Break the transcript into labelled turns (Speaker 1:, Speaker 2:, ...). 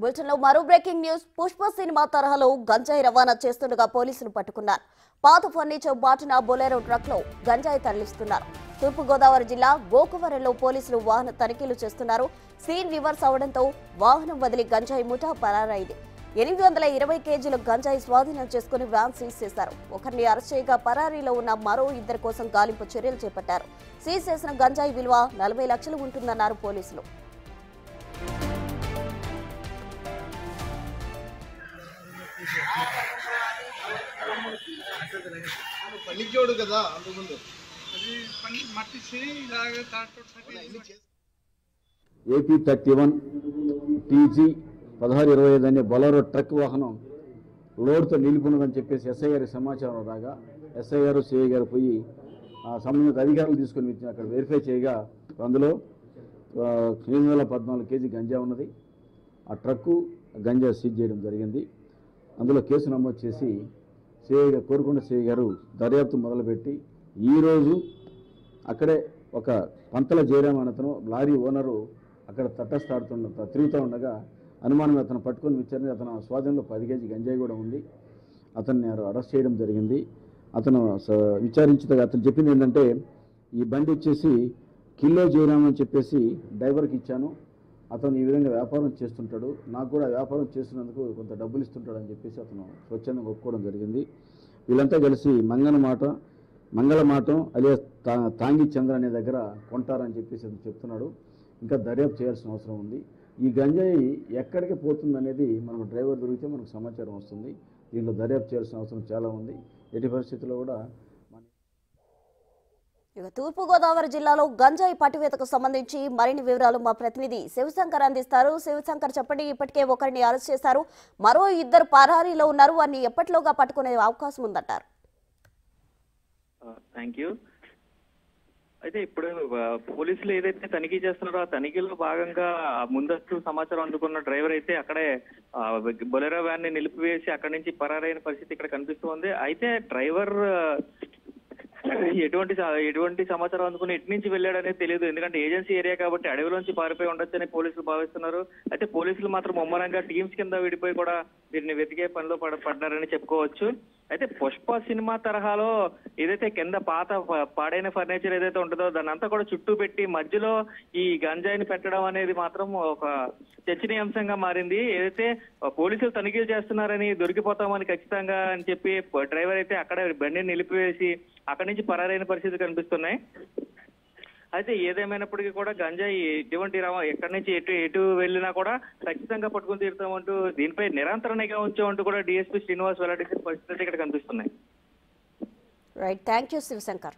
Speaker 1: బులెటిన్లో మరో breaking news. Pushpa cinema తరహాలో గంజాయి రవాణా చేస్తుండగా పోలీసులు పట్టుకున్నారు. పాత ఫర్నిచర్ బాటిన బొలెరో ట్రక్ లో గంజాయి తరలిస్తున్నారు. తూర్పుగోదావరి జిల్లా గోకవరంలో పోలీసులు వాహన తనిఖీలు చేస్తున్నారు. సీన్ రివర్స్ అవడంతో వాహనం వదిలి గంజాయి ముఠా పరారైంది. 820 కేజీల గంజాయి స్వాధీనం చేసుకుని వ్యాన్ సీజ్ చేశారు. ఒకరిని అరెస్ట్ చేయగా పరారీలో ఉన్న మరో ఇద్దరి కోసం గాలింపు చర్యలు చేపట్టారు. సీజ్ చేసిన గంజాయి విలువ 40 లక్షలు ఉంటుందన్నారు పోలీసులు.
Speaker 2: ఏపీ 31 టీజీ 1625 అనే బొలెరో ట్రక్ వాహనం లోడ్తో నిలిపినదని చెప్పేసి ఎస్ఐ గారికి సమాచారం రాగా ఎస్ఐ గారు సిఐ గారు పోయి సంబంధిత అధికారులు తీసుకుని అక్కడ వెరిఫై చేయగా అందులో 814 కేజీ గంజా ఉన్నది. ఆ ట్రక్కు గంజా సీజ్ చేయడం జరిగింది. అందులో కేసు నమోదు చేసి కోరుకొండ సిఐ గారు దర్యాప్తు మొదలుపెట్టి ఈరోజు అక్కడే ఒక పంతల జయరాం అతను లారీ ఓనరు అక్కడ తిరుగుతూ ఉండగా అనుమానం అతను పట్టుకొని విచారణ అతను స్వాధీనంలో 10 కేజీ గంజాయి కూడా ఉంది. అతన్ని అరెస్ట్ చేయడం జరిగింది. అతను విచారించగా అతను చెప్పింది ఏంటంటే ఈ బండి వచ్చేసి కిలో జయరాం అని చెప్పేసి డ్రైవర్కి ఇచ్చాను, అతను ఈ విధంగా వ్యాపారం చేస్తుంటాడు, నాకు కూడా వ్యాపారం చేస్తున్నందుకు కొంత డబ్బులు ఇస్తుంటాడు అని చెప్పేసి అతను స్వచ్ఛందంగా ఒప్పుకోవడం జరిగింది. వీళ్ళంతా కలిసి మంగళమాటం అలియా తాంగి చంద్ర అనే దగ్గర కొంటారని చెప్పేసి అతను చెప్తున్నాడు. ఇంకా దర్యాప్తు చేయాల్సిన అవసరం ఉంది. ఈ గంజాయి ఎక్కడికి పోతుందనేది మనకు డ్రైవర్ దొరికితే మనకు సమాచారం వస్తుంది. దీంట్లో దర్యాప్తు చేయాల్సిన అవసరం చాలా ఉంది. ఎట్టి పరిస్థితుల్లో కూడా
Speaker 1: తూర్పుగోదావరి జిల్లాలో గంజాయి పట్టివేతకు సంబంధించి మరిన్ని వివరాలు మా ప్రతినిధి శివశంకర్ అందిస్తారు. శివశంకర్, చెప్పండి. ఇప్పటికే ఒకరిని అరెస్ట్ చేశారు, మరో ఇద్దరు పరారీలో ఉన్నారు. వారిని ఎప్పటిలోగా పట్టుకునే అవకాశం ఉందంటారు?
Speaker 3: Thank you. అయితే ఇప్పుడు పోలీసులు ఏదైతే తనిఖీ చేస్తున్నారో ఆ తనిఖీలో భాగంగా ముందస్తు సమాచారం అందుకున్న డ్రైవర్ అయితే అక్కడే బొలెరో వ్యాన్ ని నిలిపివేసి అక్కడి నుంచి పరారైన పరిస్థితి ఇక్కడ కనిపిస్తోంది. అయితే డ్రైవర్ ఎటువంటి సమాచారం అందుకుని ఎటు నుంచి వెళ్ళాడనేది తెలియదు. ఎందుకంటే ఏజెన్సీ ఏరియా కాబట్టి అడవిలోంచి పారిపోయి ఉండొచ్చని పోలీసులు భావిస్తున్నారు. అయితే పోలీసులు మాత్రం ముమ్మరంగా టీమ్స్ కింద విడిపోయి కూడా వీరిని వెతికే పనిలో పడ్డారని చెప్పుకోవచ్చు. అయితే పుష్ప సినిమా తరహాలో ఏదైతే కింద పాడైన ఫర్నిచర్ ఏదైతే ఉంటుందో దాన్ని అంతా కూడా చుట్టూ పెట్టి మధ్యలో ఈ గంజాయిని పెట్టడం అనేది మాత్రం ఒక చర్చనీయాంశంగా మారింది. ఏదైతే పోలీసులు తనిఖీలు చేస్తున్నారని దొరికిపోతామని ఖచ్చితంగా అని చెప్పి డ్రైవర్ అయితే అక్కడ బండిని నిలిపివేసి అక్కడి నుంచి పరారైన పరిస్థితి కనిపిస్తున్నాయి. అయితే ఏదేమైనప్పటికీ కూడా గంజాయి ఎక్కడి నుంచి ఎటు వెళ్ళినా కూడా ఖచ్చితంగా పట్టుకుని తీరుతామంటూ దీనిపై నిరంతర నిఘా ఉంచామంటూ కూడా డిఎస్పీ శ్రీనివాస్ వెల్లడించిన పరిస్థితి ఇక్కడ కనిపిస్తున్నాయి.
Speaker 1: Right, thank you Shivshankar.